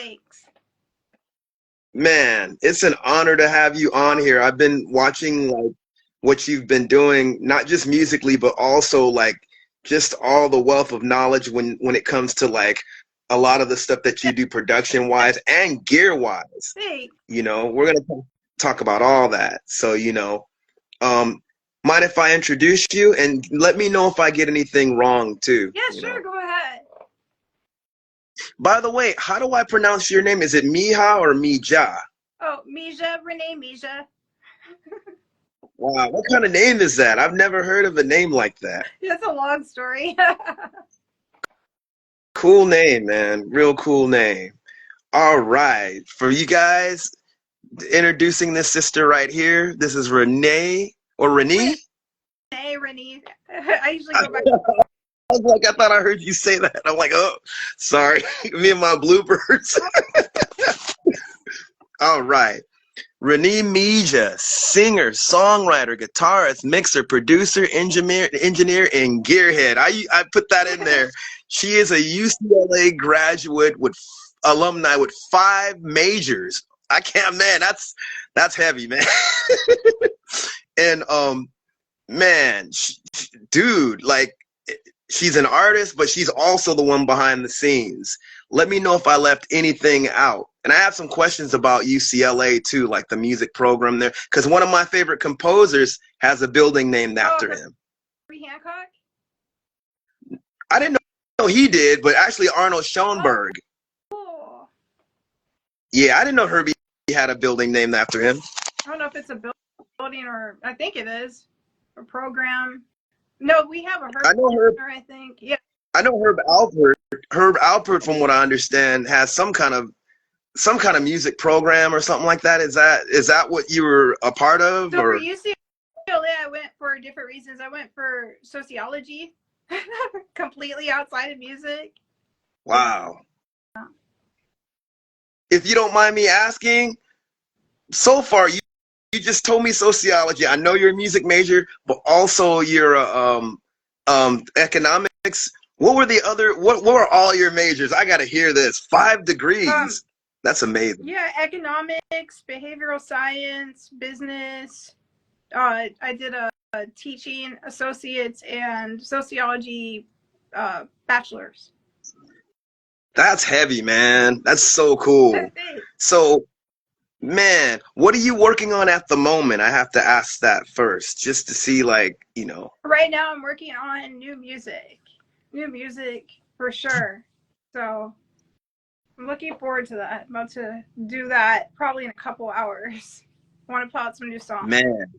Thanks. Man, it's an honor to have you on here. I've been watching like what you've been doing, not just musically, but also like just all the wealth of knowledge when it comes to like a lot of the stuff that you do production wise and gear wise. Thanks. You know, we're gonna talk about all that. So, um, mind if I introduce you and let me know if I get anything wrong too, Yeah, you sure. know. Go ahead. By the way, how do I pronounce your name? Is it Mija or Mija? Oh, MEEJAH, RENNE, MEEJAH. Wow, what kind of name is that? I've never heard of a name like that. That's a long story. Cool name, man. Real cool name. All right. For you guys, introducing this sister right here. This is Renee or Renee. Hey, RENNE. I usually I go by. was like, I thought I heard you say that. I'm like, oh, sorry. Me and my bloopers. All right. Renee MEEJAH, singer, songwriter, guitarist, mixer, producer, engineer, and gearhead. I put that in there. She is a UCLA graduate with alumni with 5 majors. I can't, man. That's heavy, man. And man, dude, like she's an artist, but she's also the one behind the scenes. Let me know if I left anything out. And I have some questions about UCLA too, like the music program there, because one of my favorite composers has a building named after him. Hancock? I didn't know he did, but actually Arnold Schoenberg. Oh. Yeah, I didn't know Herbie had a building named after him. I don't know if it's a building or I think it is a program. No, we have a Herb. I know Herb. I think. Yeah. I know Herb Alpert. Herb Alpert, from what I understand, has some kind of music program or something like that. Is that what you were a part of? So or? for UCLA, I went for different reasons. I went for sociology, completely outside of music. Wow. If you don't mind me asking, so far you just told me sociology. I know you're a music major, but also you're economics. What were the other? What were all your majors? I got to hear this. 5 degrees. That's amazing. Yeah, economics, behavioral science, business. I did a teaching associates and sociology bachelor's. That's heavy, man. That's so cool. So, man, what are you working on at the moment? I have to ask that first, just to see, like, Right now, I'm working on new music for sure. So I'm looking forward to that. I'm about to do that probably in a couple hours. I want to put out some new songs. Man,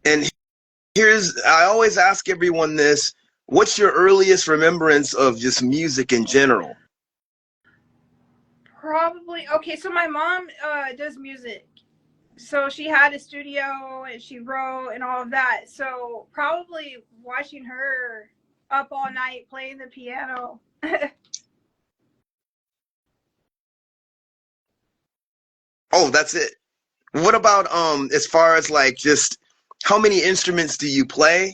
and I always ask everyone this: what's your earliest remembrance of just music in general? Probably, okay, so my mom does music. So she had a studio and she wrote and all of that. So probably watching her up all night playing the piano. Oh, that's it. What about as far as like just how many instruments do you play?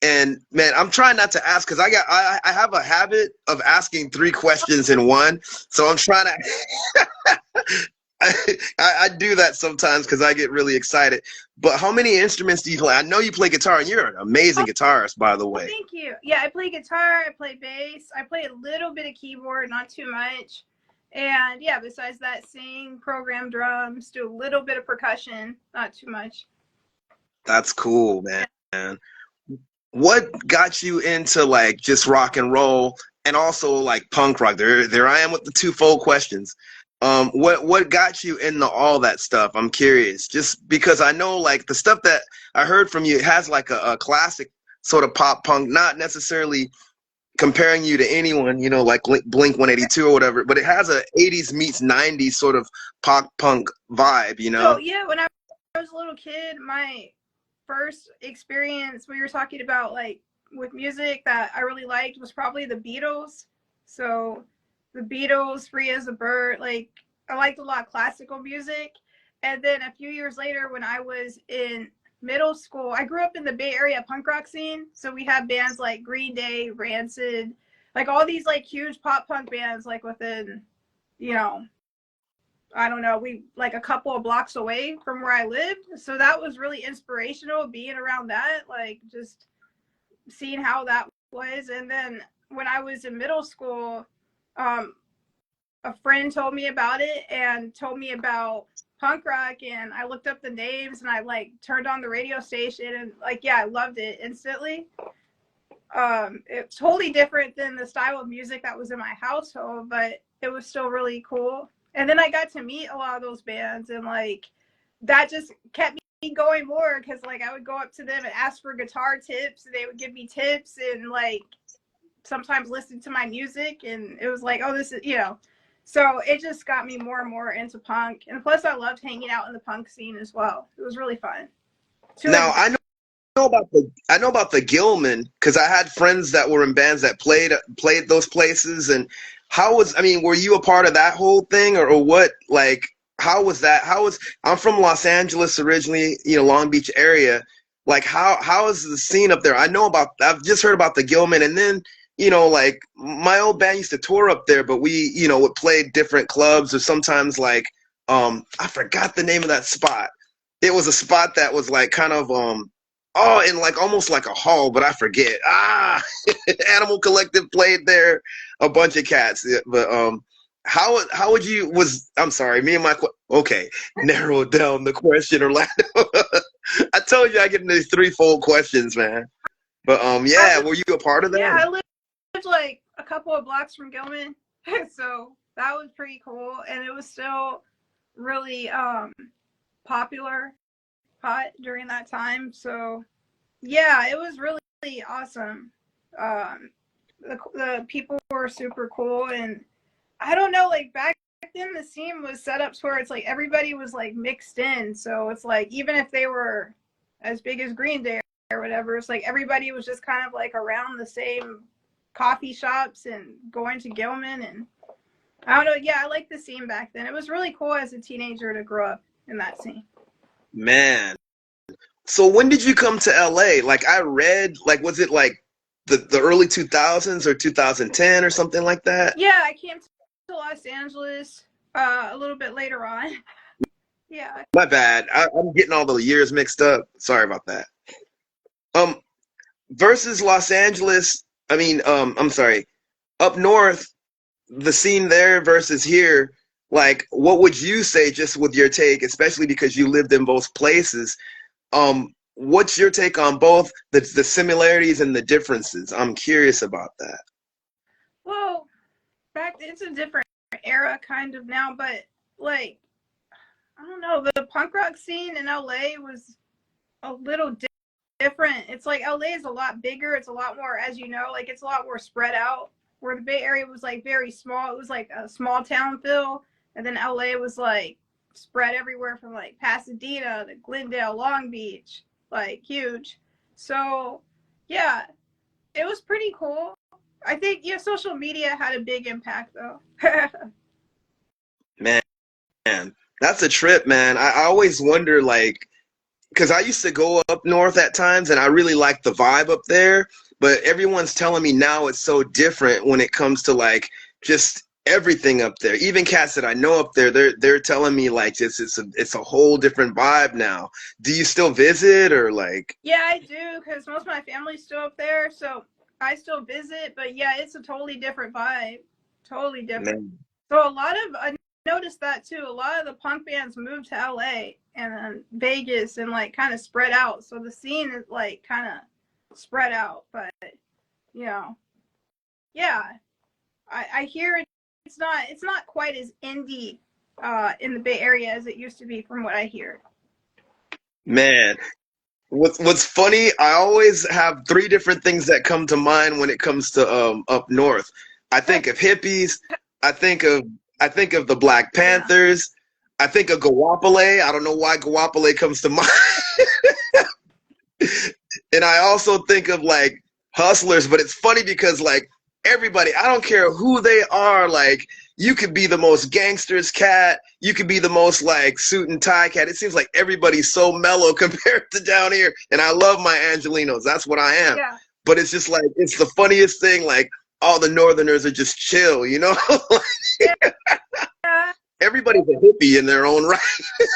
And man, I'm trying not to ask because I have a habit of asking 3 questions in one. So I'm trying to I do that sometimes because I get really excited. But how many instruments do you play? I know you play guitar, and you're an amazing guitarist, by the way. Thank you. Yeah, I play guitar, I play bass, I play a little bit of keyboard, not too much. And yeah, besides that, sing, program drums, do a little bit of percussion, not too much. That's cool, man. What got you into like just rock and roll and also like punk rock? There I am with the twofold questions. What got you into all that stuff? I'm curious, just because I know like the stuff that I heard from you, it has like a classic sort of pop punk, not necessarily comparing you to anyone, like Blink 182 or whatever, but it has a 80s meets 90s sort of pop punk vibe, So yeah, when I was a little kid, my first experience we were talking about like with music that I really liked was probably the Beatles. So the Beatles, Free as a Bird, like I liked a lot of classical music. And then a few years later when I was in middle school, I grew up in the Bay Area punk rock scene. So we had bands like Green Day, Rancid, like all these like huge pop punk bands like within, I don't know, we like a couple of blocks away from where I lived. So that was really inspirational being around that, like just seeing how that was. And then when I was in middle school, um, a friend told me about it and told me about punk rock, and I looked up the names and I like turned on the radio station and like, yeah, I loved it instantly. It's totally different than the style of music that was in my household, but it was still really cool. And then I got to meet a lot of those bands, and like that just kept me going more, because like I would go up to them and ask for guitar tips, and they would give me tips, and like sometimes listen to my music, and it was like, oh, this is, you know. So it just got me more and more into punk, and plus I loved hanging out in the punk scene as well. It was really fun. Now I know about the Gilman, because I had friends that were in bands that played those places. And how was, I mean, were you a part of that whole thing, or what? Like, how was that? I'm from Los Angeles originally, you know, Long Beach area. Like, how is the scene up there? I've just heard about the Gilman, and then, you know, like my old band used to tour up there, but we, you know, would play different clubs, or sometimes like, I forgot the name of that spot. It was a spot that was like kind of, oh, in like almost like a hall, but I forget. Animal Collective played there, a bunch of cats. Yeah, but how would you I'm sorry, me and my okay, narrow down the question, Orlando. I told you I get these threefold questions, man. But yeah, were you a part of that? Yeah, I lived like a couple of blocks from Gilman, so that was pretty cool, and it was still really popular pot during that time. So yeah, it was really awesome. The people were super cool, and I don't know, like back then the scene was set up to where it's like everybody was like mixed in. So it's like even if they were as big as Green Day or whatever, it's like everybody was just kind of like around the same coffee shops and going to Gilman. And I don't know, yeah, I like the scene back then. It was really cool as a teenager to grow up in that scene. Man. So when did you come to LA? Like I read, like was it like the early 2000s or 2010 or something like that? Yeah, I came to Los Angeles a little bit later on. Yeah. My bad. I'm getting all the years mixed up. Sorry about that. Versus Los Angeles, I mean, I'm sorry, up north, the scene there versus here, like, what would you say, just with your take, especially because you lived in both places? What's your take on both the similarities and the differences? I'm curious about that. Well, it's a different era kind of now, but like, I don't know, the punk rock scene in LA was a little different. It's like LA is a lot bigger. It's a lot more, as you know, like it's a lot more spread out, where the Bay Area was like very small. It was like a small town feel. And then LA was like spread everywhere from like Pasadena to Glendale, Long Beach, like huge. So yeah, it was pretty cool. I think, yeah, social media had a big impact though. Man, that's a trip, man. I always wonder, like, because I used to go up north at times and I really like the vibe up there, but everyone's telling me now it's so different when it comes to like just everything up there. Even cats that I know up there, they're telling me like it's a whole different vibe now. Do you still visit, or like? Yeah, I do, because most of my family's still up there, so I still visit. But yeah, it's a totally different vibe, totally different. Man. So I noticed that too. A lot of the punk bands moved to LA and then Vegas and like kind of spread out. So the scene is like kind of spread out, but you know, yeah, I hear it's not quite as indie in the Bay Area as it used to be, from what I hear. Man, what's funny, I always have three different things that come to mind when it comes to up north. I think of hippies, I think of the Black Panthers, I think of Guapale. I don't know why Guapale comes to mind. And I also think of like hustlers, but it's funny because like everybody, I don't care who they are, like you could be the most gangsters cat, you could be the most like suit and tie cat. It seems like everybody's so mellow compared to down here. And I love my Angelinos. That's what I am. Yeah. But it's just like, it's the funniest thing. Like all the Northerners are just chill, you know? Yeah. everybody's a hippie in their own right.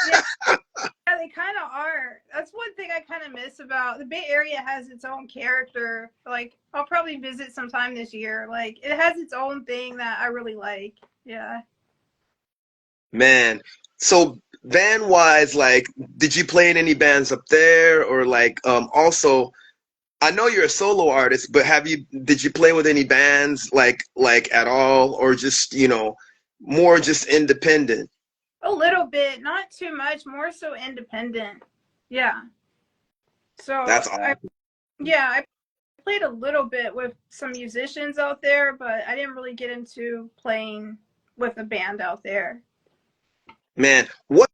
Yeah, yeah, they kind of are. That's one thing I kind of miss about the Bay Area. Has its own character. Like, I'll probably visit sometime this year. Like, it has its own thing that I really like. Yeah. Man, so band wise, like, did you play in any bands up there, or like, also, I know you're a solo artist, but did you play with any bands like at all, or just, more just independent? A little bit, not too much, more so independent. Yeah. So That's awesome. I played a little bit with some musicians out there, but I didn't really get into playing with a band out there. Man, what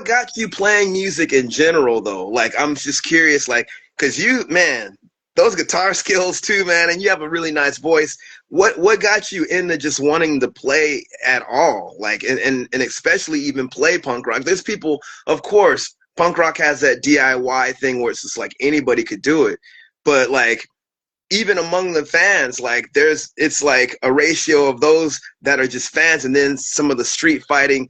got you playing music in general though? Like, I'm just curious, like, cause man, those guitar skills too, man, and you have a really nice voice. What got you into just wanting to play at all? Like, and especially even play punk rock. There's people, of course, punk rock has that DIY thing where it's just like anybody could do it. But like, even among the fans, like it's like a ratio of those that are just fans, and then some of the street fighting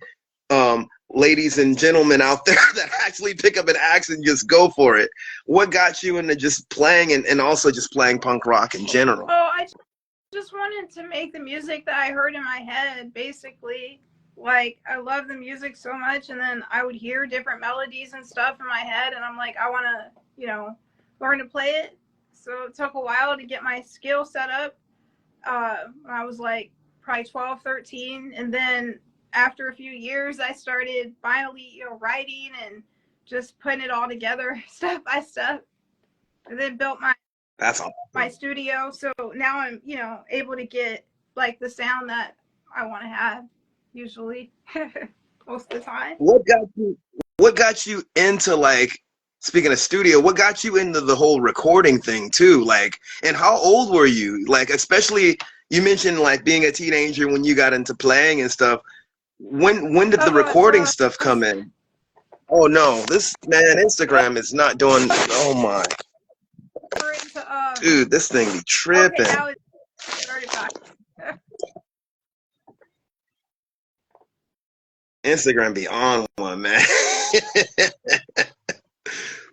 ladies and gentlemen out there that actually pick up an axe and just go for it. What got you into just playing and also just playing punk rock in general? Oh, I just wanted to make the music that I heard in my head, basically. Like, I love the music so much, and then I would hear different melodies and stuff in my head, and I'm like, I want to, learn to play it. So it took a while to get my skill set up. When I was like probably 12, 13, and then after a few years, I started finally, writing and just putting it all together step by step, and then built That's awesome. my studio. So now I'm, able to get like the sound that I want to have usually most of the time. What got you into, like, speaking of studio, what got you into the whole recording thing too? Like, and how old were you? Like, especially you mentioned like being a teenager when you got into playing and stuff. When did the recording stuff come in? Oh no, this man Instagram is not doing. Oh my, dude, this thing be tripping. Okay, now it started back. Instagram be on one, man.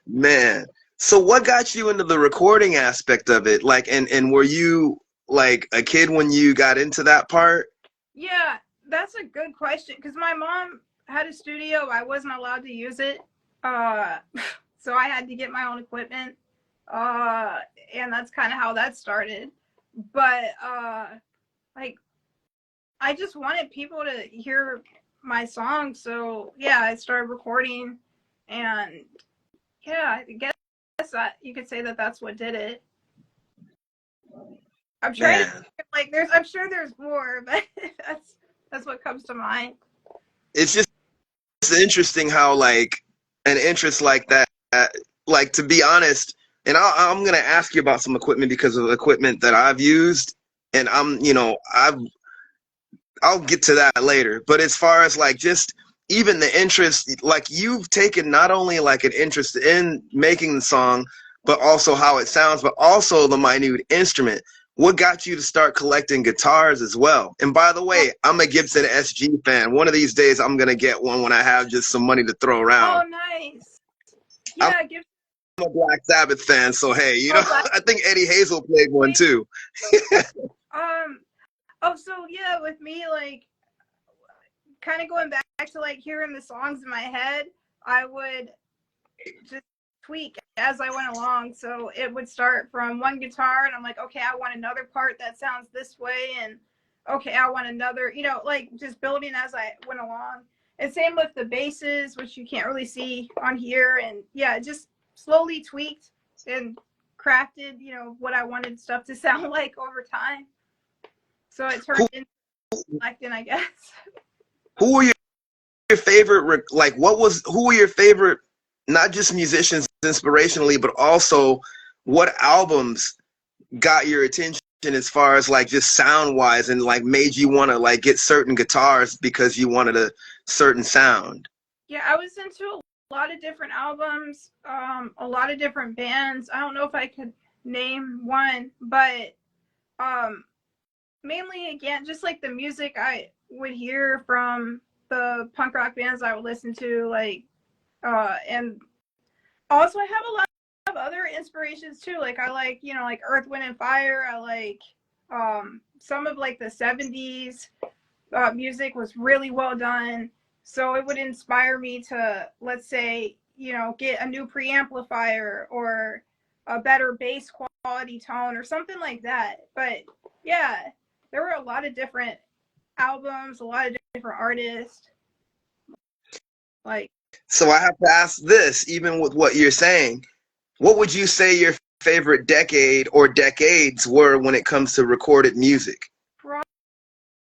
Man. So what got you into the recording aspect of it? Like, and were you like a kid when you got into that part? Yeah, that's a good question, because my mom had a studio. I wasn't allowed to use it. So I had to get my own equipment. And that's kind of how that started. But like, I just wanted people to hear my songs. So yeah, I started recording, and yeah, I guess that you could say that that's what did it. I'm trying to like I'm sure there's more, but that's what comes to mind. It's just interesting how like an interest like that, like, to be honest, and I'm gonna ask you about some equipment because of equipment that I've used, and I'll get to that later. But as far as like just even the interest, like you've taken not only like an interest in making the song, but also how it sounds, but also the minute instrument. What got you to start collecting guitars as well? And by the way, I'm a Gibson SG fan. One of these days, I'm going to get one when I have just some money to throw around. Oh, nice. Yeah, I'm a Black Sabbath fan, so hey, I think Eddie Hazel played one too. Oh, so yeah, with me, like, kind of going back to like hearing the songs in my head, I would just tweak as I went along. So it would start from one guitar, and I'm like, okay, I want another part that sounds this way, and okay, I want another, like just building as I went along. And same with the basses, which you can't really see on here. And yeah, just slowly tweaked and crafted, what I wanted stuff to sound like over time. So it turned into acting, I guess. Who were your favorite, like, who were your favorite, not just musicians inspirationally, but also what albums got your attention as far as like just sound wise and like made you want to like get certain guitars because you wanted a certain sound? Yeah, I was into a lot of different albums, a lot of different bands. I don't know if I could name one, but mainly, again, just like the music I would hear from the punk rock bands I would listen to, like, and also I have a lot of other inspirations too. Like I like, you know, like Earth, Wind and Fire. I like some of like the 70s music was really well done. So it would inspire me to, let's say, you know, get a new preamplifier or a better bass quality tone or something like that. But yeah, there were a lot of different albums, a lot of different artists. Like, So I have to ask this, even with what you're saying, what would you say your favorite decade or decades were when it comes to recorded music?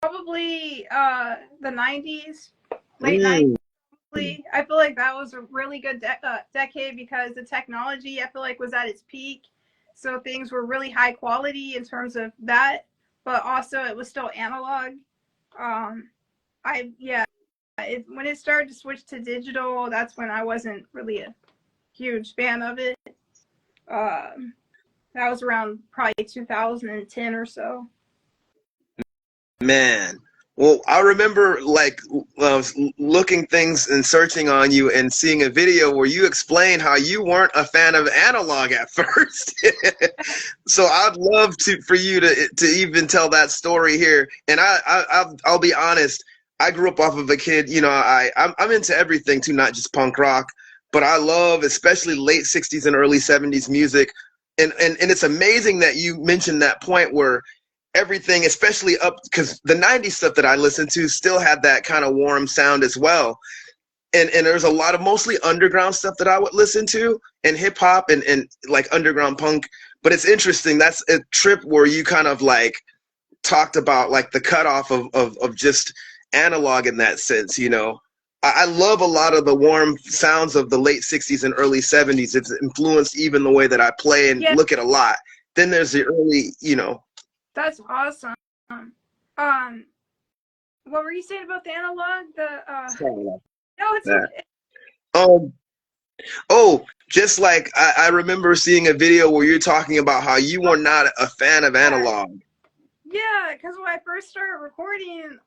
probably the 90s, late 90s. Mm. I feel like that was a really good decade because the technology, I feel like, was at its peak. So things were really high quality in terms of that, but also it was still analog. Yeah, when it started to switch to digital, that's when I wasn't really a huge fan of it. That was around probably 2010 or so. Man, well, I remember like looking things and searching on you and seeing a video where you explained how you weren't a fan of analog at first. So I'd love for you to even tell that story here. And I'll be honest, I grew up off of a kid. You know, I'm into everything too, not just punk rock, but I love especially late '60s and early '70s music. And it's amazing that you mentioned that point where everything, especially up, because the 90s stuff that I listened to still had that kind of warm sound as well. And there's a lot of mostly underground stuff that I would listen to, and hip hop and like underground punk. But it's interesting. That's a trip where you kind of like talked about like the cutoff of just analog in that sense, you know. I love a lot of the warm sounds of the late 60s and early 70s. It's influenced even the way that I play and look at a lot. Then there's the early, you know. That's awesome. What were you saying about the analog? No, it's okay. Oh, just like I remember seeing a video where you're talking about how you were not a fan of analog. Yeah, because when I first started recording,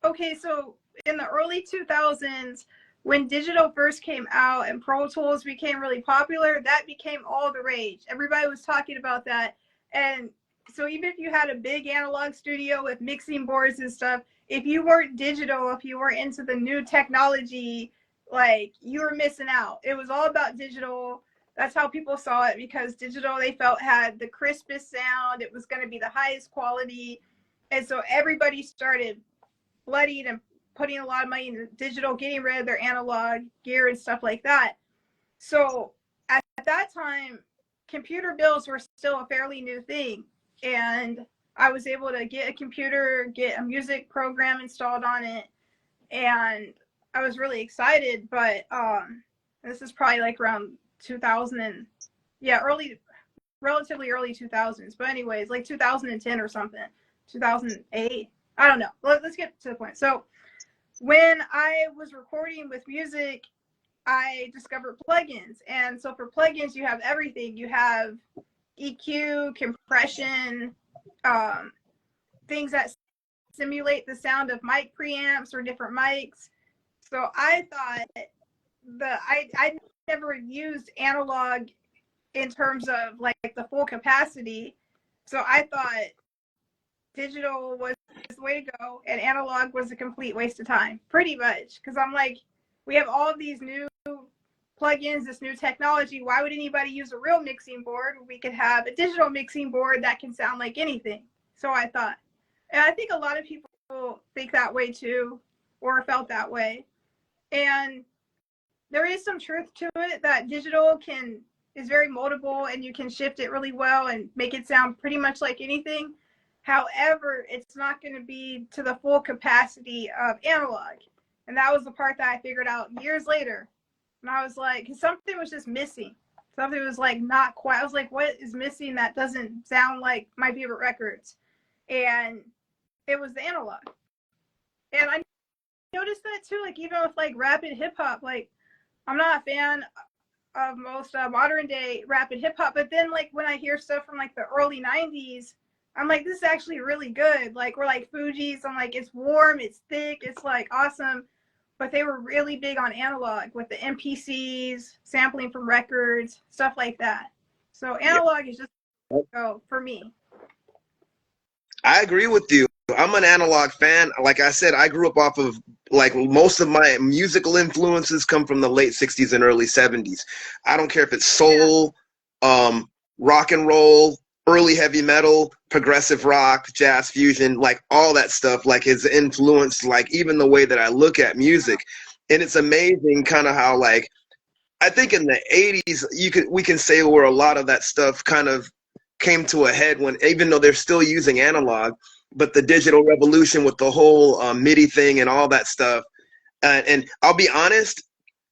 okay, so in the early 2000s, when digital first came out and Pro Tools became really popular, that became all the rage. Everybody was talking about that. And so even if you had a big analog studio with mixing boards and stuff, if you weren't digital, if you weren't into the new technology, like, you were missing out. It was all about digital. That's how people saw it, because digital, they felt, had the crispest sound. It was going to be the highest quality. And so everybody started bloodied and putting a lot of money into digital, getting rid of their analog gear and stuff like that. So at that time, computer builds were still a fairly new thing. And I was able to get a computer, get a music program installed on it. And I was really excited. But this is probably like around 2000 and, yeah, relatively early 2000s. But anyways, like 2010 or something, 2008. I don't know. Let's get to the point. So when I was recording with music, I discovered plugins. And so for plugins, you have everything. You have EQ, compression, things that simulate the sound of mic preamps or different mics. So I thought I never used analog in terms of like the full capacity. So I thought digital was the way to go and analog was a complete waste of time, pretty much. Because I'm like, we have all of these new plugins, this new technology. Why would anybody use a real mixing board? We could have a digital mixing board that can sound like anything. So I thought, and I think a lot of people think that way too, or felt that way. And there is some truth to it, that digital is very moldable and you can shift it really well and make it sound pretty much like anything. However, it's not going to be to the full capacity of analog. And that was the part that I figured out years later. And I was like, something was just missing. Something was like not quite. I was like, what is missing that doesn't sound like my favorite records? And it was the analog. And I noticed that too, like even with like rapid hip hop, like I'm not a fan of most modern day rapid hip hop, but then like when I hear stuff from like the early 90s, I'm like, this is actually really good. Like, we're like Fuji's. I'm like, it's warm, it's thick, it's like awesome. but they were really big on analog with the MPCs, sampling from records, stuff like that. So analog is just for me. I agree with you. I'm an analog fan. Like I said, I grew up off of, like, most of my musical influences come from the late 60s and early 70s. I don't care if it's soul, rock and roll, early heavy metal, progressive rock, jazz fusion, like all that stuff, like, has influenced, like, even the way that I look at music. And it's amazing kind of how, like, I think in the 80s we can say where a lot of that stuff kind of came to a head, when, even though they're still using analog, but the digital revolution with the whole MIDI thing and all that stuff. And I'll be honest,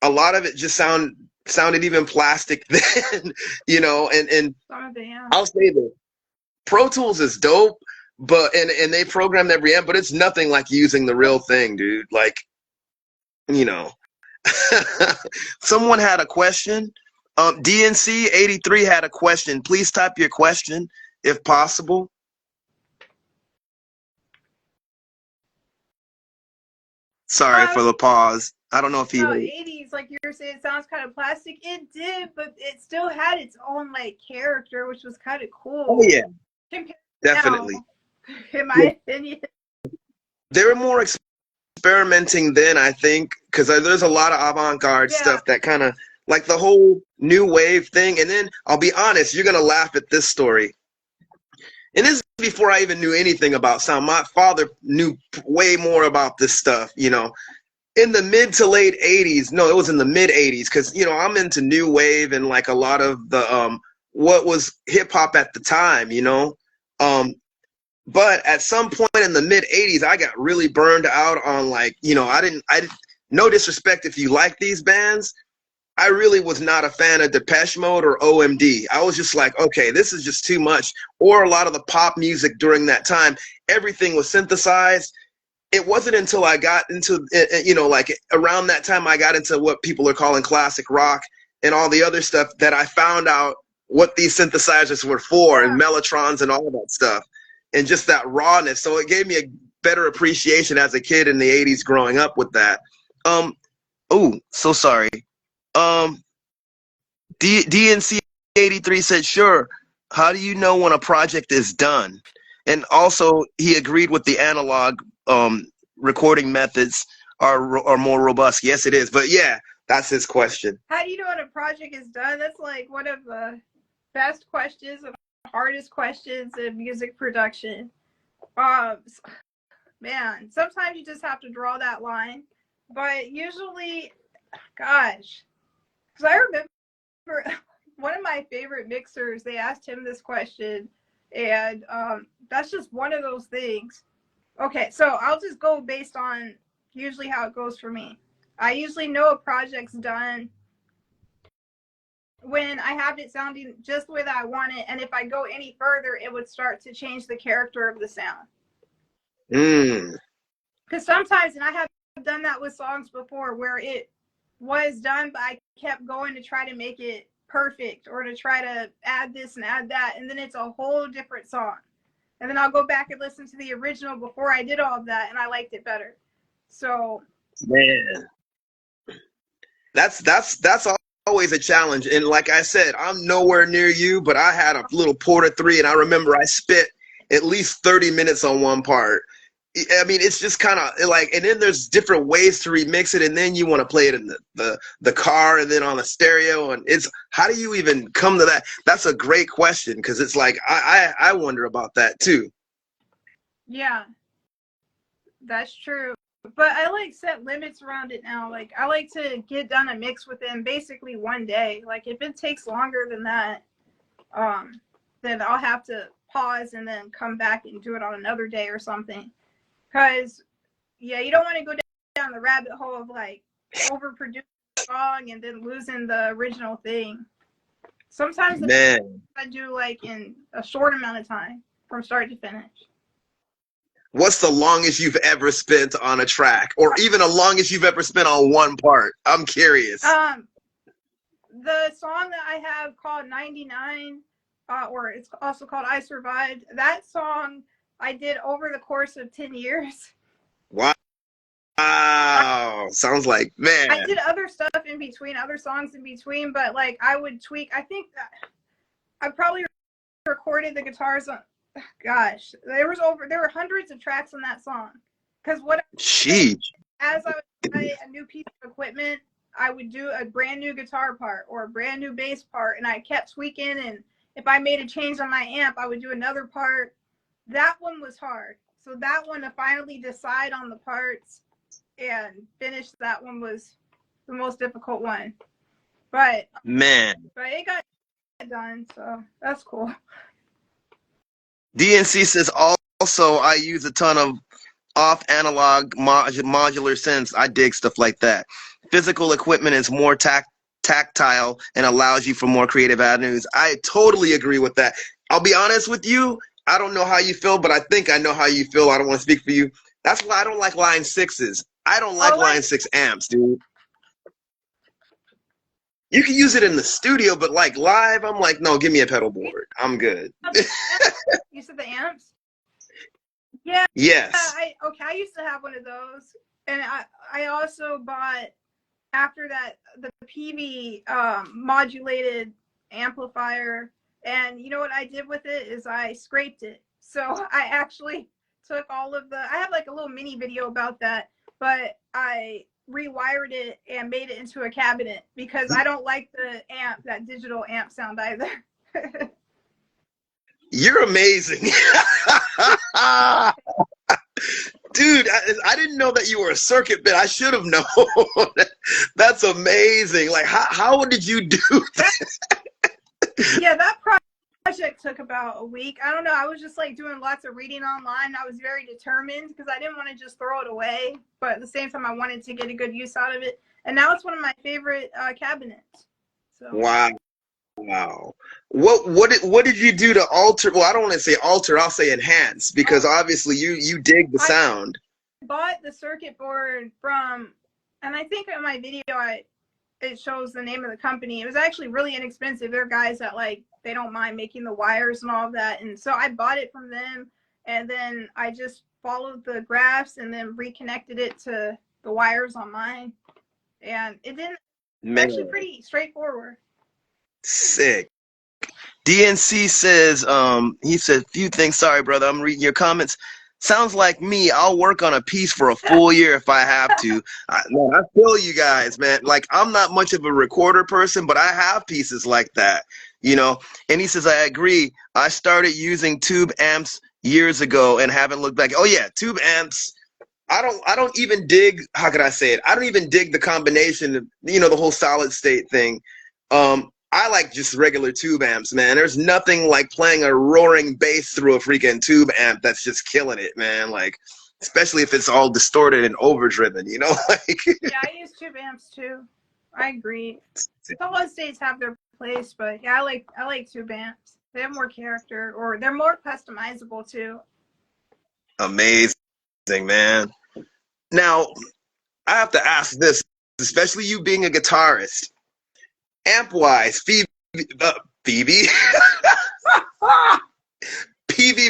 a lot of it just sounded even plastic then, you know. And I'll say that Pro Tools is dope, but and they programmed every amp, but it's nothing like using the real thing, dude. Like, you know. Someone had a question. DNC83 had a question. Please type your question if possible. Sorry for the pause. I don't know if he. 80s, like you were saying, it sounds kind of plastic. It did, but it still had its own, like, character, which was kind of cool. Oh yeah, definitely. Now, in my opinion, they were more experimenting then, I think, because there's a lot of avant-garde stuff that kind of, like, the whole new wave thing. And then I'll be honest, you're gonna laugh at this story. And this is before I even knew anything about sound. My father knew way more about this stuff, you know. In the mid to late 80s, no, it was in the mid 80s, because, you know, I'm into new wave and, like, a lot of the what was hip hop at the time, you know. But at some point in the mid 80s, I got really burned out on, like, you know, no disrespect if you like these bands, I really was not a fan of Depeche Mode or OMD. I was just like, okay, this is just too much. Or a lot of the pop music during that time, everything was synthesized. It wasn't until I got into, you know, like, around that time I got into what people are calling classic rock and all the other stuff, that I found out what these synthesizers were for, and mellotrons and all that stuff, and just that rawness. So it gave me a better appreciation as a kid in the 80s growing up with that. Oh, so sorry. DNC83 said, sure. How do you know when a project is done? And also, he agreed with the analog recording methods are more robust. Yes, it is. But yeah, that's his question. How do you know when a project is done? That's like one of the best questions and hardest questions in music production. Man, sometimes you just have to draw that line. But usually, gosh, because I remember one of my favorite mixers, they asked him this question, and that's just one of those things. Okay, so I'll just go based on usually how it goes for me. I usually know a project's done when I have it sounding just the way that I want it, and if I go any further, it would start to change the character of the sound. Because sometimes, and I have done that with songs before, where it was done, but I kept going to try to make it perfect, or to try to add this and add that, and then it's a whole different song. And then I'll go back and listen to the original before I did all of that, and I liked it better. So, man, that's always a challenge. And like I said, I'm nowhere near you, but I had a little Porta 3, and I remember I spent at least 30 minutes on one part. I mean, it's just kind of like, and then there's different ways to remix it, and then you want to play it in the car, and then on the stereo, and it's, how do you even come to that? That's a great question, because it's like, I wonder about that too. Yeah, that's true. But I like set limits around it now. Like, I like to get done a mix within basically one day. Like, if it takes longer than that, then I'll have to pause and then come back and do it on another day or something. Because, yeah, you don't want to go down the rabbit hole of, like, overproducing a song and then losing the original thing. Sometimes I do, like, in a short amount of time from start to finish. What's the longest you've ever spent on a track, or even the longest you've ever spent on one part? I'm curious. The song that I have called 99, or it's also called I Survived, that song I did over the course of 10 years. Wow. Sounds like, man. I did other stuff in between, other songs in between, but like I would tweak. I think that I probably recorded the guitars on. Gosh, there were hundreds of tracks on that song. Because what Sheesh. as I would play a new piece of equipment, I would do a brand new guitar part or a brand new bass part, and I kept tweaking. And if I made a change on my amp, I would do another part. That one was hard. So that one to finally decide on the parts and finish that one was the most difficult one. But it got done, so that's cool. DNC says also I use a ton of off analog modular synths. I dig stuff like that. Physical equipment is more tactile and allows you for more creative avenues. I totally agree with that. I'll be honest with you. I don't know how you feel, but I think I know how you feel. I don't want to speak for you. That's why I don't like line 6s. I don't like line 6 amps, dude. You can use it in the studio, but like live, I'm like, no, give me a pedal board. I'm good. You said the amps? Yeah. Yes. I used to have one of those, and I also bought after that the PV modulated amplifier, and you know what I did with it is I scraped it. So I actually took all of I have like a little mini video about that, but I rewired it and made it into a cabinet because I don't like that digital amp sound either. You're amazing. Dude, I didn't know that you were a circuit bit. I should have known. That's amazing. Like, how did you do that? Yeah, that project took about a week. I don't know. I was just like doing lots of reading online. I was very determined because I didn't want to just throw it away, but at the same time, I wanted to get a good use out of it. And now it's one of my favorite cabinets. So. Wow. What did you do to alter? Well, I don't want to say alter. I'll say enhance because obviously you dig the sound. I bought the circuit board from, and I think in my video it shows the name of the company. It was actually really inexpensive. They're guys that like they don't mind making the wires and all of that, and so I bought it from them, and then I just followed the graphs and then reconnected it to the wires on mine, and it didn't. Actually, pretty straightforward. Sick. DNC says, he said, few things. Sorry, brother. I'm reading your comments. Sounds like me. I'll work on a piece for a full year if I have to. I feel you guys, man. Like, I'm not much of a recorder person, but I have pieces like that, you know? And he says, I agree. I started using tube amps years ago and haven't looked back. Oh, yeah, tube amps. I don't even dig, how could I say it? I don't even dig the combination, you know, the whole solid state thing. I like just regular tube amps, man. There's nothing like playing a roaring bass through a freaking tube amp that's just killing it, man. Like, especially if it's all distorted and overdriven, you know? Like. Yeah, I use tube amps too. I agree. Solid states have their place, but yeah, I like tube amps. They have more character, or they're more customizable too. Amazing, man. Now, I have to ask this, especially you being a guitarist. Amp-wise, PV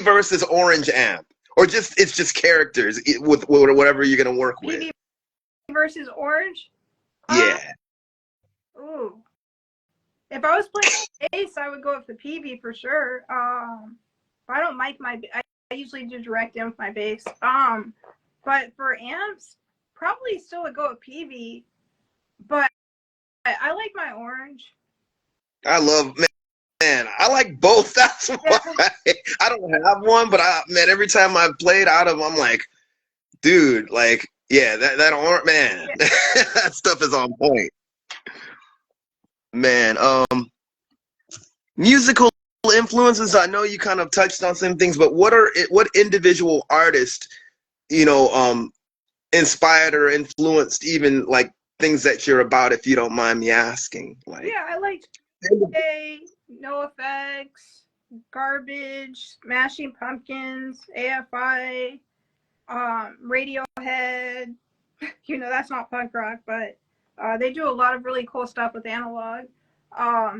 versus orange amp, or it's just characters with whatever you're gonna work with. PV versus orange. Yeah. Ooh. If I was playing bass, I would go with the PV for sure. I don't mic I usually do direct in with my bass. But for amps, probably still would go with PV. But I like my orange. I love, man, I like both. That's why I don't have one, but man, every time I've played out of them, I'm like, dude, like, yeah, that orange, man, yeah. That stuff is on point. Man, musical influences, I know you kind of touched on some things, but what individual artists, you know, inspired or influenced even like things that you're about, if you don't mind me asking? Like, yeah, I like NoFX, Garbage, Smashing Pumpkins, AFI, Radiohead. You know, that's not punk rock, but they do a lot of really cool stuff with analog. A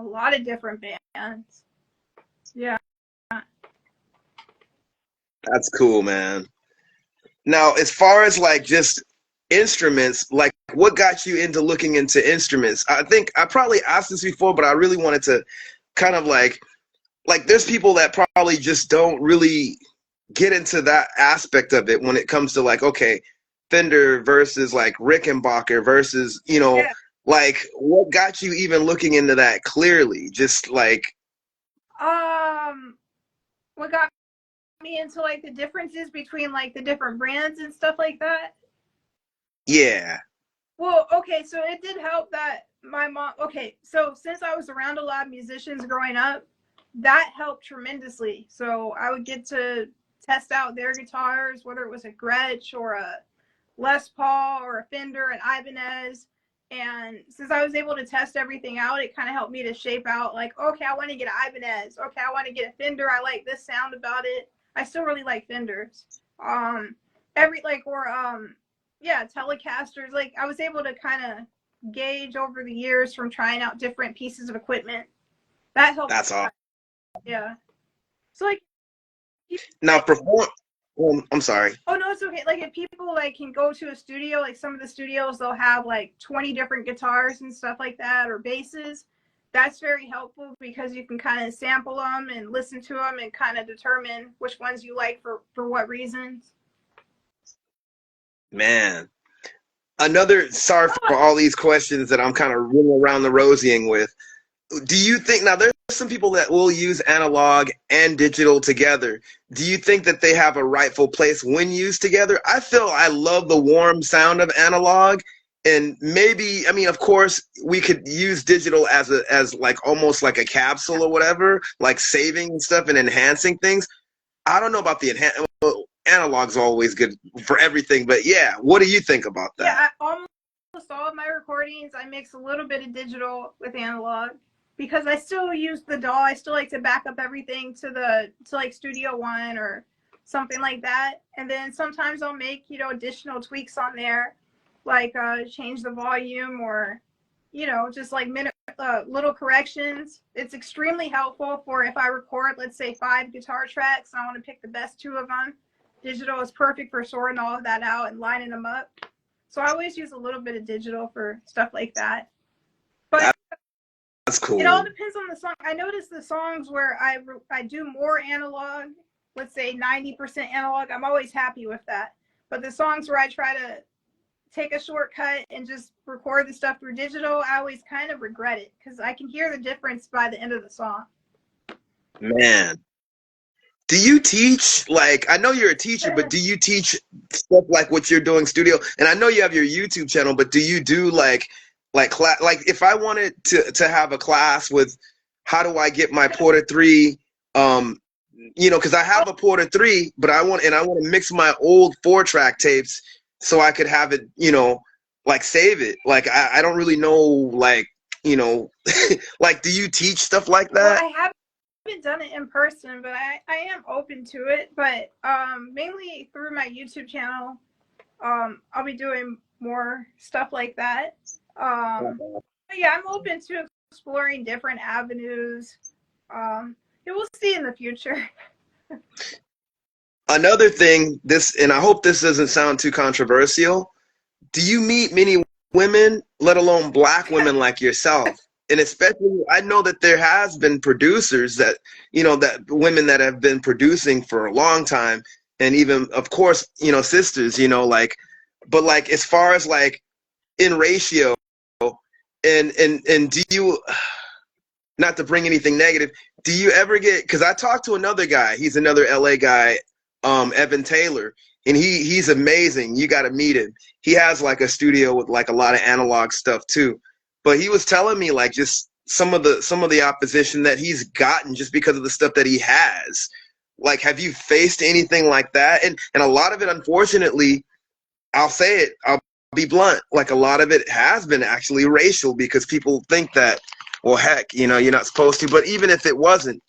lot of different bands. Yeah. That's cool, man. Now, as far as like just instruments, like what got you into looking into instruments? I think I probably asked this before, but I really wanted to kind of like there's people that probably just don't really get into that aspect of it when it comes to like, okay, Fender versus like Rickenbacker versus, Yeah. like what got you even looking into that clearly? Just like, Um, what got me into like the differences between like the different brands and stuff like that? yeah, Well, okay, so it did help that my mom, okay, so since I was around a lot of musicians growing up, that helped tremendously. So I would get to test out their guitars, whether it was a Gretsch or a Les Paul or a Fender, an Ibanez. And since I was able to test everything out, it kind of helped me to shape out like, okay, I want to get an Ibanez. Okay, I want to get a Fender. I like this sound about it. I still really like Fenders. Um, every like or yeah, Telecasters. Like I was able to kind of gauge over the years from trying out different pieces of equipment. That helped. that's all. Yeah. So like, Now perform. Well, I'm sorry. oh no, it's okay. Like if people like can go to a studio, like some of the studios they'll have like 20 different guitars and stuff like that or basses. That's very helpful because you can kind of sample them and listen to them and kind of determine which ones you like for what reasons. Man, another, sorry Oh, for all these questions that I'm kind of running around the rosying with. Do you think, now there's some people that will use analog and digital together. Do you think that they have a rightful place when used together? I feel I love the warm sound of analog, and maybe, I mean, of course we could use digital as like almost like a capsule or whatever, like saving stuff and enhancing things. I don't know about the well, analog's always good for everything, but yeah, what do you think about that? yeah, almost all of my recordings, I mix a little bit of digital with analog because I still use the DAW. I still like to back up everything to like Studio One or something like that. And then sometimes I'll make, additional tweaks on there, like change the volume or, just like little corrections. It's extremely helpful for if I record, let's say, 5 guitar tracks and I want to pick the best 2 of them. Digital is perfect for sorting all of that out and lining them up. So I always use a little bit of digital for stuff like that. But That's it all cool. depends on the song. I notice the songs where I do more analog, let's say 90% analog, I'm always happy with that. But the songs where I try to take a shortcut and just record the stuff through digital, I always kind of regret it because I can hear the difference by the end of the song. Man, do you teach, like, I know you're a teacher, but do you teach stuff like what you're doing studio? And I know you have your YouTube channel, but do you do like class, like if I wanted to have a class with how do I get my Porter 3, because I have a Porter 3, but I want to mix my old 4-track tapes so I could have it, like save it. Like I don't really know, like, like, do you teach stuff like Well, that? I haven't done it in person, but I am open to it. But mainly through my YouTube channel, I'll be doing more stuff like that. But yeah, I'm open to exploring different avenues. Yeah, we'll see in the future. Another thing, this, and I hope this doesn't sound too controversial. Do you meet many women, let alone black women like yourself? And especially, I know that there has been producers that, that women that have been producing for a long time, and even, of course, sisters, like, but like as far as like in ratio, and do you, not to bring anything negative, do you ever get, because I talked to another guy, he's another LA guy, Evan Taylor, and he's amazing. You got to meet him. He has like a studio with like a lot of analog stuff too. But he was telling me like just some of the opposition that he's gotten just because of the stuff that he has. Like, have you faced anything like that? And a lot of it, unfortunately, I'll say it, I'll be blunt, like a lot of it has been actually racial because people think that, well, heck, you're not supposed to. But even if it wasn't,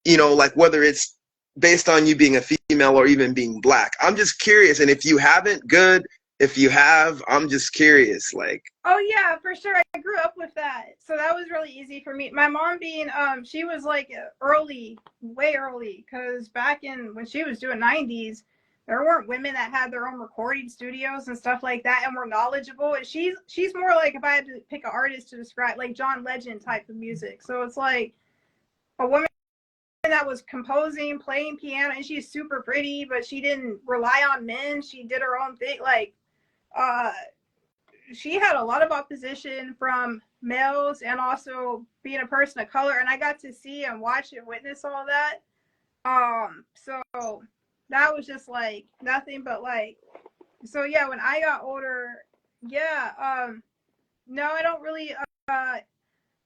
like whether it's based on you being a female or even being black, I'm just curious. And if you haven't, good. If you have, I'm just curious. Like, Oh yeah, for sure. I grew up with that, so that was really easy for me. My mom being, she was like early, way early, because back in when she was doing '90s, there weren't women that had their own recording studios and stuff like that and were knowledgeable. And she's more like, if I had to pick an artist to describe, like John Legend type of music. So it's like a woman that was composing, playing piano, and she's super pretty, but she didn't rely on men. She did her own thing. Like, she had a lot of opposition from males and also being a person of color. And I got to see and watch and witness all that. So that was just like nothing but like, so yeah, when I got older, yeah, no, I don't really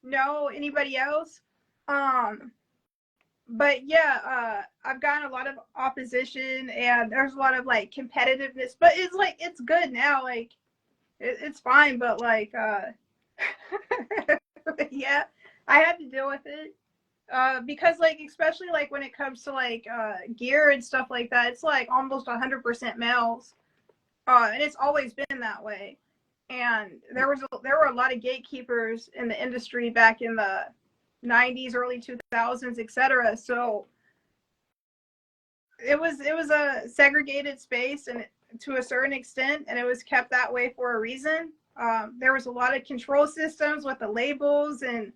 know anybody else. But yeah, I've gotten a lot of opposition and there's a lot of like competitiveness, but it's like, it's good now. Like it's fine, but like, yeah, I had to deal with it. Because like, especially like when it comes to like gear and stuff like that, it's like almost 100% males, and it's always been that way. And there were a lot of gatekeepers in the industry back in the 90s, early 2000s, etc. So it was a segregated space, and to a certain extent, and it was kept that way for a reason. There was a lot of control systems with the labels and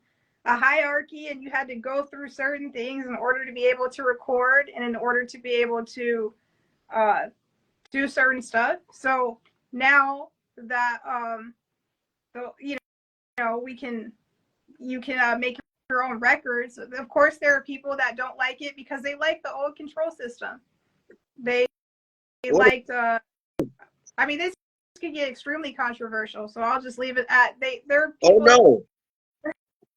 a hierarchy, and you had to go through certain things in order to be able to record and in order to be able to do certain stuff. So now that you know, you can make your own records. Of course, there are people that don't like it because they like the old control system. They liked. I mean, this could get extremely controversial, so I'll just leave it at there are Oh people. no.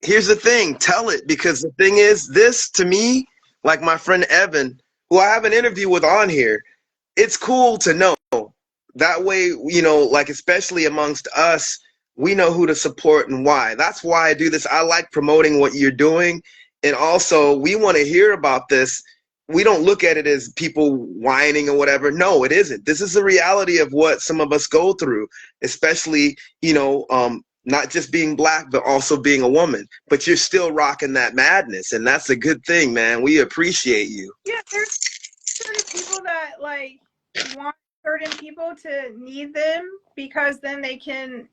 Here's the thing, tell it, because the thing is, this to me, like my friend Evan, who I have an interview with on here, it's cool to know. That way, you know, like especially amongst us, we know who to support and why. That's why I do this. I like promoting what you're doing. And also, we want to hear about this. We don't look at it as people whining or whatever. No, it isn't. This is the reality of what some of us go through, especially, you know, not just being black, but also being a woman. But you're still rocking that madness. And that's a good thing, man. We appreciate you. Yeah, there's certain people that like want certain people to need them because then they can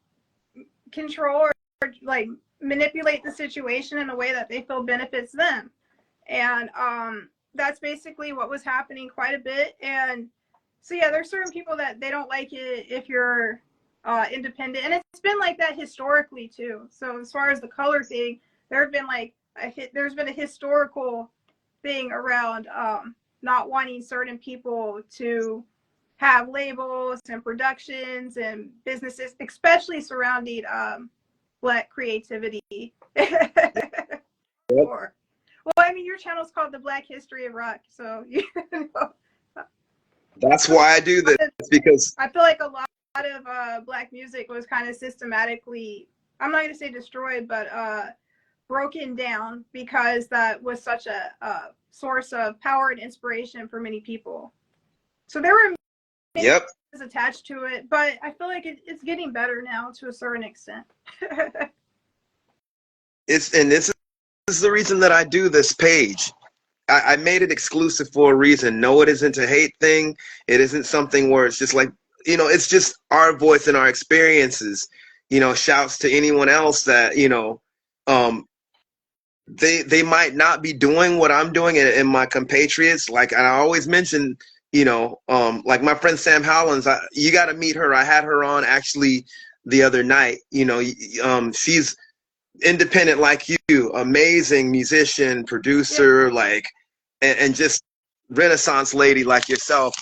control or like manipulate the situation in a way that they feel benefits them. And that's basically what was happening quite a bit. And so yeah, there's certain people that they don't like it if you're independent, and it's been like that historically too. So as far as the color thing, there have been like there's been a historical thing around not wanting certain people to have labels and productions and businesses, especially surrounding Black creativity. Or, well, I mean, your channel's called The Black History of Rock, so you know. That's why I do this, because I feel like a lot of Black music was kind of systematically, I'm not going to say destroyed, but broken down because that was such a source of power and inspiration for many people. So there were many things attached to it, but I feel like it's getting better now to a certain extent. And this is the reason that I do this page. I made it exclusive for a reason. No, it isn't a hate thing. It isn't something where it's just like, you know, it's just our voice and our experiences. You know, shouts to anyone else that, you know, they might not be doing what I'm doing, and my compatriots. Like, and I always mention, you know, like my friend Sam Howlands, you got to meet her. I had her on actually the other night. You know, she's independent like you, amazing musician, producer, like, and just Renaissance lady like yourself.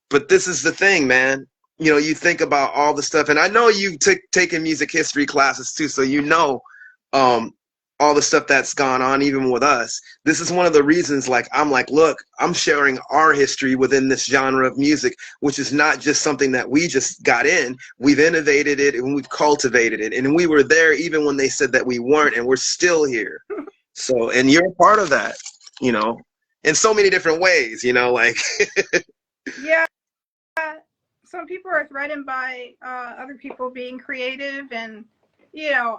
But this is the thing, man. You know, you think about all the stuff, and I know you've taken music history classes too, so you know all the stuff that's gone on even with us. This is one of the reasons, like, I'm like, look, I'm sharing our history within this genre of music, which is not just something that we just got in. We've innovated it and we've cultivated it, and we were there even when they said that we weren't, and we're still here. So, and you're a part of that, you know, in so many different ways, you know, like. Yeah, some people are threatened by other people being creative, and you know,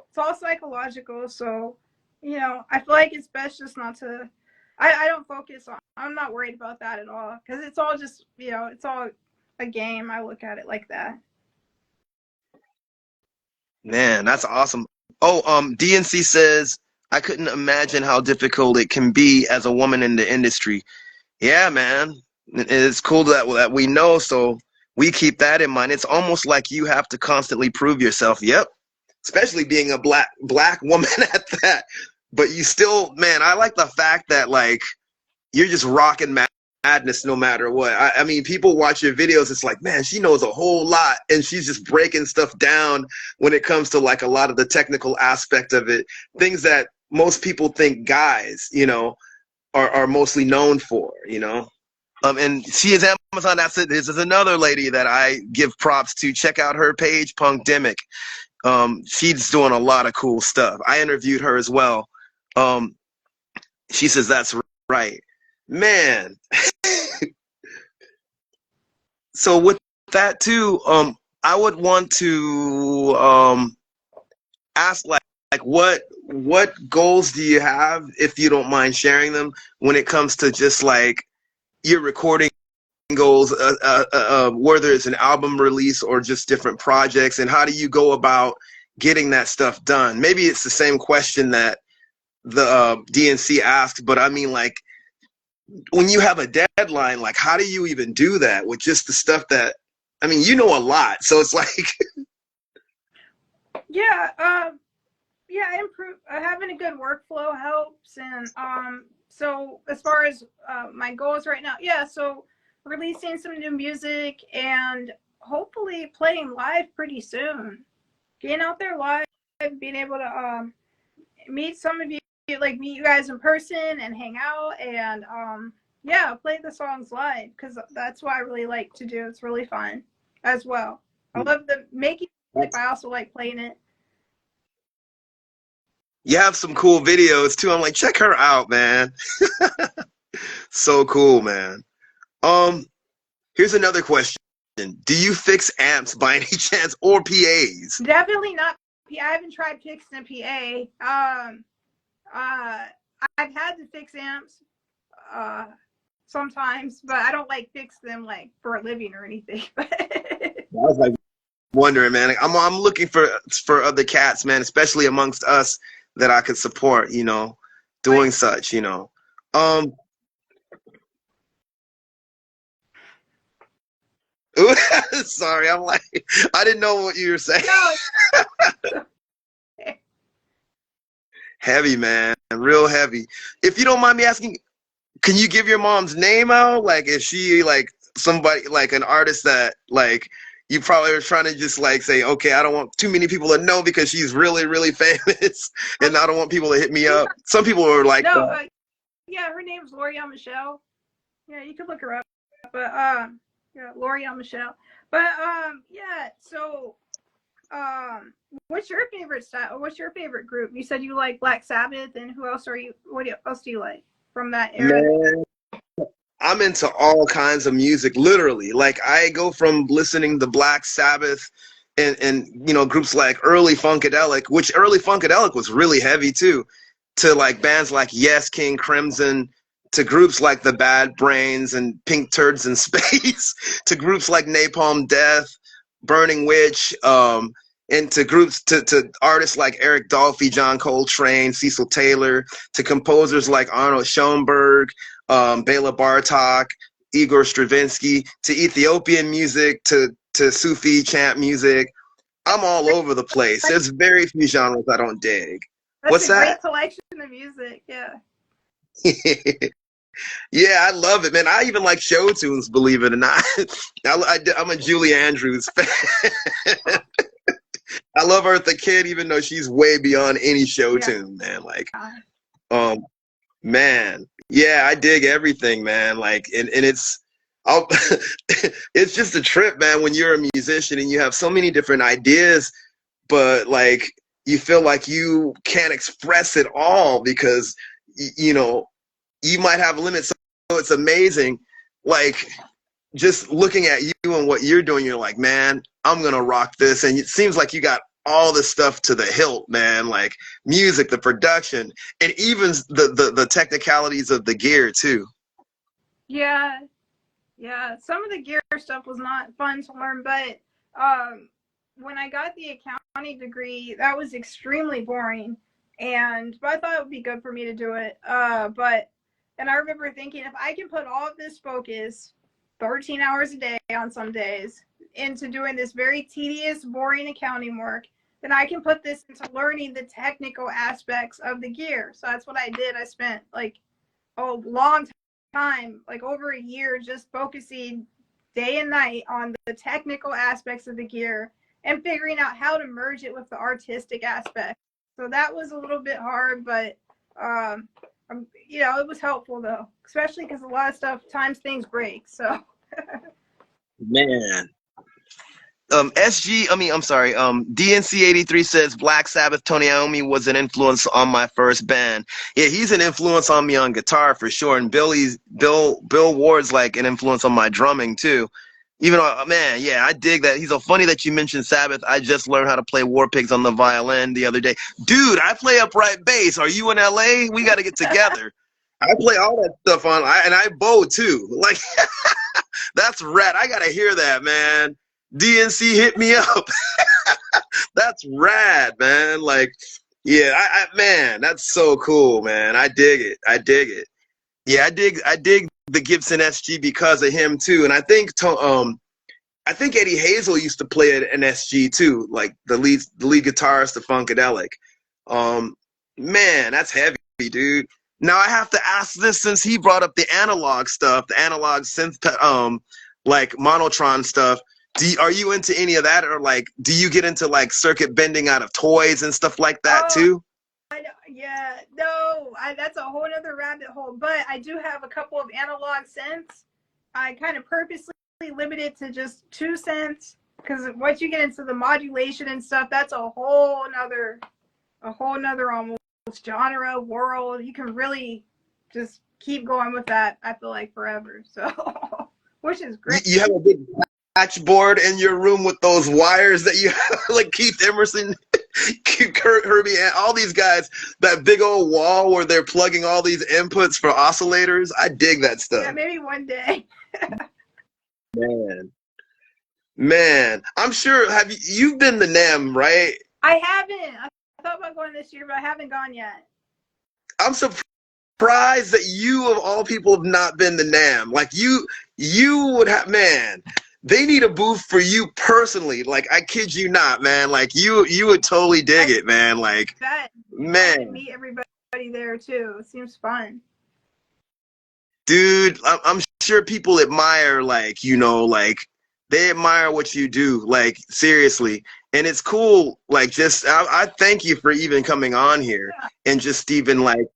it's all psychological. So, you know, I feel like it's best just not to I don't focus on. I'm not worried about that at all because it's all just it's all a game. I look at it like that. Man, that's awesome. Oh, DNC says I couldn't imagine how difficult it can be as a woman in the industry. Yeah, man. It's cool that we know, so we keep that in mind. It's almost like you have to constantly prove yourself. Yep. Especially being a black woman at that. But you still, man, I like the fact that like you're just rocking madness no matter what. I mean, people watch your videos, it's like, man, she knows a whole lot and she's just breaking stuff down when it comes to like a lot of the technical aspect of it. Things that most people think guys, are mostly known for, and she is Amazon. That's it. This is another lady that I give props to. Check out her page, Punkdemic. She's doing a lot of cool stuff. I interviewed her as well. She says that's right, man. So with that too, I would want to ask like what goals do you have, if you don't mind sharing them, when it comes to just like your recording goals, whether it's an album release or just different projects, and how do you go about getting that stuff done? Maybe it's the same question that the DNC asked, but I mean, like, when you have a deadline, like, how do you even do that with just the stuff that, I mean, you know a lot, so it's like Yeah, improve having a good workflow helps, and so as far as my goals right now, yeah, so releasing some new music and hopefully playing live pretty soon, getting out there live, being able to meet some of you, like meet you guys in person and hang out, and yeah, play the songs live because that's what I really like to do. It's really fun as well. I love the making music, but I also like playing it. you have some cool videos too. I'm like, check her out, man. So cool, man. Here's another question. Do you fix amps by any chance, or PAs? Definitely not. I haven't tried fixing a PA. I've had to fix amps sometimes, but I don't like fix them like for a living or anything. I was like wondering, man. I'm looking for other cats, man, especially amongst us that I could support, doing such, Sorry, I'm like, I didn't know what you were saying. No. Heavy, man, real heavy. If you don't mind me asking, can you give your mom's name out? Like, is she like somebody, like an artist that like you probably are trying to just like say, okay, I don't want too many people to know because she's really, really famous, and I don't want people to hit me up. Some people are like, no, yeah, her name's L'Oreal Michelle. Yeah, you could look her up, but yeah, L'Oreal Michelle. But yeah, so what's your favorite style? What's your favorite group? You said you like Black Sabbath, and who else are you? What else do you like from that era? man, I'm into all kinds of music, literally. Like, I go from listening to Black Sabbath and groups like Early Funkadelic, which Early Funkadelic was really heavy too, to like bands like Yes, King Crimson, to groups like the Bad Brains and Pink Turds in Space, to groups like Napalm Death, Burning Witch, and to groups, to artists like Eric Dolphy, John Coltrane, Cecil Taylor, to composers like Arnold Schoenberg, Bela Bartok, Igor Stravinsky, to Ethiopian music, to Sufi chant music. I'm all over the place. There's very few genres I don't dig. What's a that? Great collection of music, yeah. Yeah, I love it, man. I even like show tunes, believe it or not. I'm a Julie Andrews fan. I love Eartha Kitt, even though she's way beyond any show tune, man. Like, man, yeah, I dig everything, man. Like, and it's, it's just a trip, man. When you're a musician and you have so many different ideas, but like you feel like you can't express it all because you might have limits. So it's amazing, like, just looking at you and what you're doing, you're like, man, I'm gonna rock this. And it seems like you got all this stuff to the hilt, man. Like music, the production, and even the technicalities of the gear too. Yeah, yeah. Some of the gear stuff was not fun to learn, but um, when I got the accounting degree, that was extremely boring. But I thought it would be good for me to do it. And I remember thinking, if I can put all of this focus, 13 hours a day on some days, into doing this very tedious, boring accounting work, then I can put this into learning the technical aspects of the gear. So that's what I did. I spent like a long time, like over a year, just focusing day and night on the technical aspects of the gear and figuring out how to merge it with the artistic aspect. So that was a little bit hard, but it was helpful though, especially because a lot of stuff times things break. So Man. I'm sorry, DNC83 says Black Sabbath Tony Iommi was an influence on my first band. Yeah, he's an influence on me on guitar for sure. And Bill Ward's like an influence on my drumming too. Even though, man, yeah, I dig that. He's so funny that you mentioned Sabbath. I just learned how to play War Pigs on the violin the other day. Dude, I play upright bass. Are you in LA? We got to get together. I play all that stuff and I bow too. Like, that's rad. I got to hear that, man. DNC hit me up. That's rad, man. Like, yeah, man, that's so cool, man. I dig it. I dig it. Yeah, I dig the Gibson SG because of him too. And I think Eddie Hazel used to play an SG too, like the lead guitarist of Funkadelic. Man, that's heavy, dude. Now I have to ask this since he brought up the analog stuff, the analog synth, like Monotron stuff. Are you into any of that, or like, do you get into like circuit bending out of toys and stuff like that too? Yeah, no, that's a whole other rabbit hole. But I do have a couple of analog synths. I kind of purposely limited to just 2 synths because once you get into the modulation and stuff, that's a whole nother almost genre world. You can really just keep going with that. I feel like forever. So, which is great. You have a big patchboard in your room with those wires that you have, like Keith Emerson, Kurt Herbie, and all these guys, that big old wall where they're plugging all these inputs for oscillators. I dig that stuff. Yeah, maybe one day. Man, I'm sure. You've been to NAMM, right? I haven't. I thought about going this year, but I haven't gone yet. I'm surprised that you, of all people, have not been to NAMM. Like you would have, man. They need a booth for you personally. Like, I kid you not, man. Like you would totally dig it, man. Like, man, meet everybody there too. It seems fun, dude. I'm sure people admire, like, like they admire what you do, like seriously. And it's cool. Like, just I thank you for even coming on here and just even like,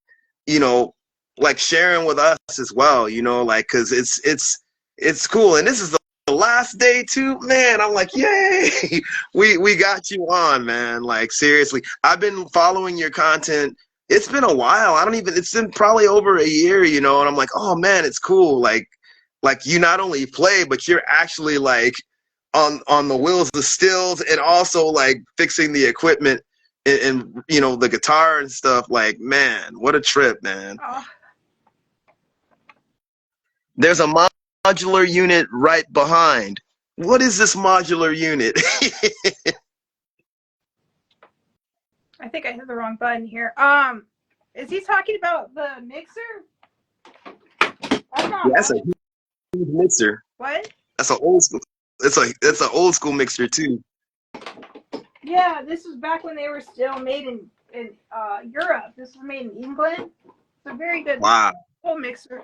like sharing with us as well. Like, cause it's cool. And this is the last day too, man. I'm like, yay, we got you on, man. Like, seriously, I've been following your content. It's been a while. It's been probably over a year, and I'm like, oh man, it's cool. Like you not only play, but you're actually like on the wheels, the stills, and also like fixing the equipment and the guitar and stuff. Like, man, what a trip, man. There's a modular unit right behind. What is this modular unit? I think I hit the wrong button here. Is he talking about the mixer? That's a huge mixer. What? That's an old school. It's an old school mixer too. Yeah, this was back when they were still made in Europe. This was made in England. It's a very good old mixer.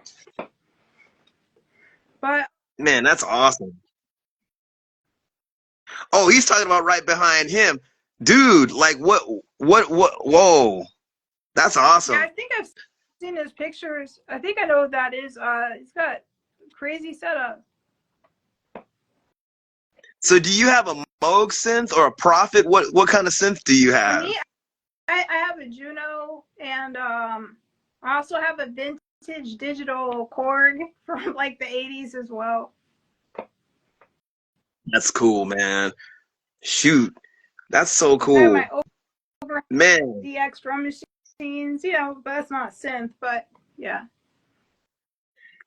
But man, that's awesome. Oh, he's talking about right behind him. Dude, like what whoa. That's awesome. Yeah, I think I've seen his pictures. I think I know what that is. He's got crazy setup. So do you have a Moog synth or a Prophet? What kind of synth do you have? For me, I have a Juno, and I also have a vintage digital Korg from like the 80s as well. That's cool, man. Shoot. That's so I have cool, my over man. DX drum machines, you know, but that's not synth, but yeah.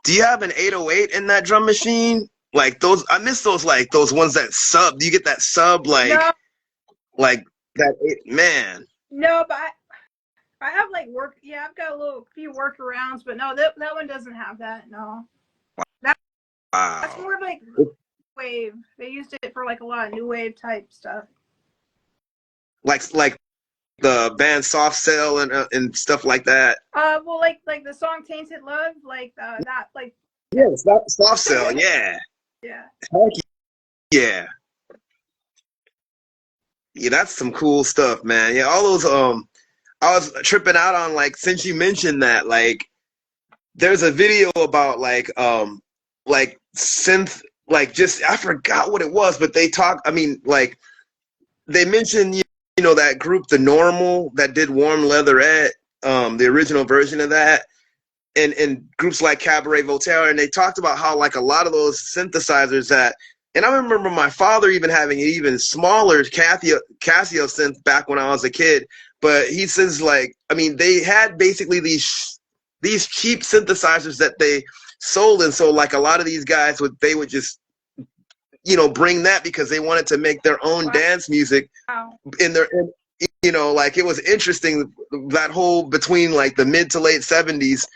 Do you have an 808 in that drum machine? Like those, I miss those, like those ones that sub. Do you get that sub, No, like that? Man, no, but I have like work. Yeah, I've got a little few workarounds, but no, that one doesn't have that. No, that, that's wow. more like wave. They used it for like a lot of new wave type stuff. Like the band Soft Cell and stuff like that. Well, like the song "Tainted Love," like that, like Yeah, Soft Cell. Yeah, yeah. heck yeah, yeah. That's some cool stuff, man. Yeah, all those. I was tripping out on, like, since you mentioned that, like, there's a video about like synth, like, just I forgot what it was, but they talk. I mean, like, they mentioned, you know, that group, The Normal, that did Warm Leatherette, the original version of that, and groups like Cabaret Voltaire, and they talked about how, like, a lot of those synthesizers that, and I remember my father even having an even smaller Casio synth back when I was a kid, but he says, like, I mean, they had basically these cheap synthesizers that they sold, and so, like, a lot of these guys would just, you know, bring that because they wanted to make their own Wow. dance music in their, you know, like, it was interesting that whole between like the mid to late 70s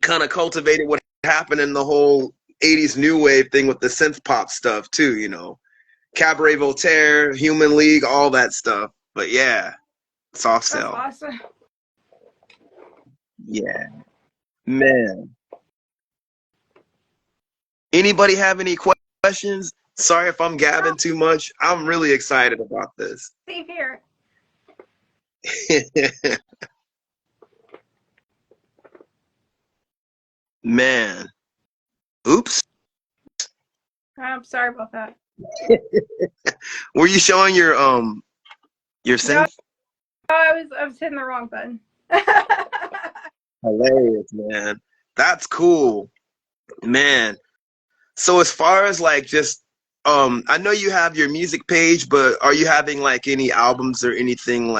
kind of cultivated what happened in the whole 80s new wave thing with the synth pop stuff too, you know. Cabaret Voltaire, Human League, all that stuff. But yeah, Soft That's Cell. awesome. Yeah, man. Anybody have any questions? Sorry if I'm No, gabbing too much. I'm really excited about this. same here. Man. Oops. I'm sorry about that. Were you showing your No, synth? I was hitting the wrong button. Hilarious, man. That's cool. Man. So as far as like just I know you have your music page, but are you having like any albums or anything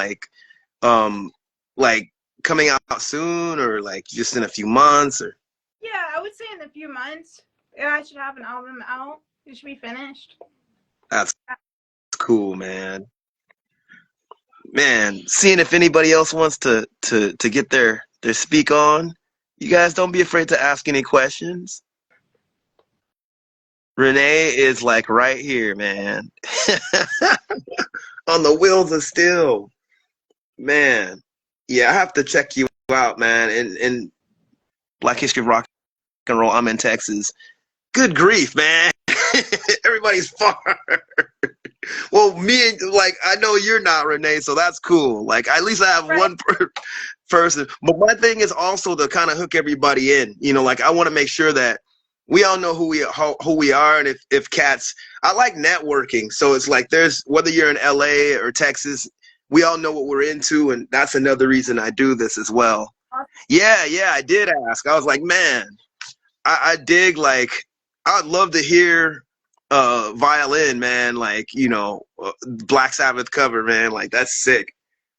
um like coming out soon, or like just in a few months, or Yeah, I would say in a few months, yeah, I should have an album out. It should be finished. that's cool, man. Man, seeing if anybody else wants to get their speak on. You guys don't be afraid to ask any questions. Renee is like right here, man. On the wheels of steel. Man. Yeah, I have to check you out, man. And Black History of Rock and Roll, I'm in Texas. Good grief, man. Everybody's far. Well, like, I know you're not, Renee, so that's cool. Like, at least I have Right. one person. But my thing is also to kind of hook everybody in. You know, like, I want to make sure that we all know who we are, and if cats. I like networking, so it's like there's, whether you're in LA or Texas, we all know what we're into, and that's another reason I do this as well. Yeah, I did ask. I was like, man, I dig, like, I'd love to hear violin, man, like, you know, Black Sabbath cover, man, like, that's sick.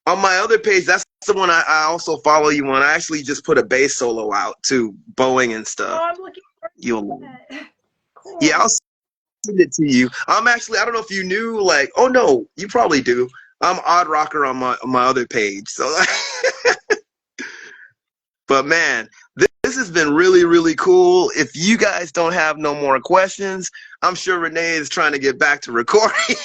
On my other page, that's the one I also follow you on. I actually just put a bass solo out too, bowing and Oh, stuff. I'm looking You'll for it. Yeah, Cool. I'll send it to you. I'm actually, I don't know if you knew, like, oh no, you probably do. I'm Odd Rocker on my other page. So but man, this has been really, really cool. If you guys don't have no more questions, I'm sure Renee is trying to get back to recording.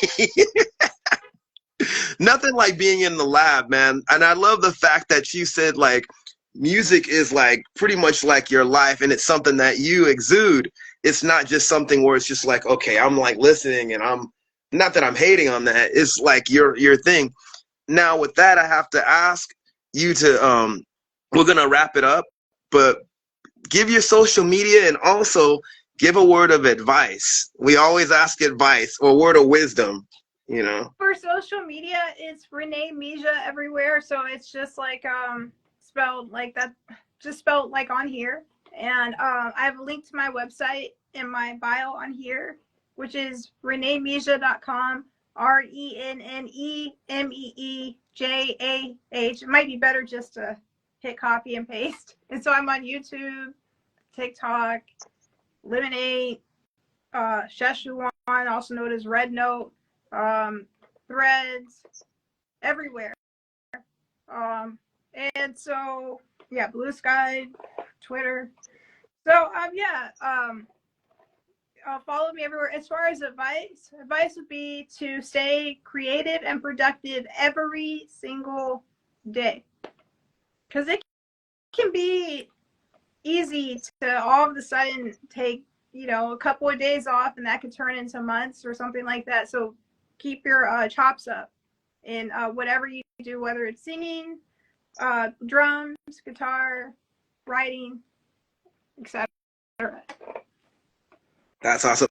Nothing like being in the lab, man. And I love the fact that you said, like, music is like pretty much like your life, and it's something that you exude. It's not just something where it's just like, okay, I'm like listening, and I'm not that I'm hating on that. It's like your thing. Now with that, I have to ask you to we're gonna wrap it up, but give your social media and also give a word of advice. We always ask advice or word of wisdom, you know. For social media, it's Renee MEEJAH everywhere. So it's just like spelled like that, just spelled like on here. And I have a link to my website in my bio on here, which is reneemeejah.com. RENNE MEEJAH. It might be better just to hit copy and paste. And so I'm on YouTube, TikTok, Lemonade, Szechuan, also known as Red Note, Threads, everywhere. And so, yeah, Blue Sky, Twitter. So, follow me everywhere. As far as advice would be to stay creative and productive every single day. Because it can be easy to all of a sudden take, a couple of days off, and that could turn into months or something like that. So keep your chops up in whatever you do, whether it's singing, drums, guitar, writing, etc. That's awesome.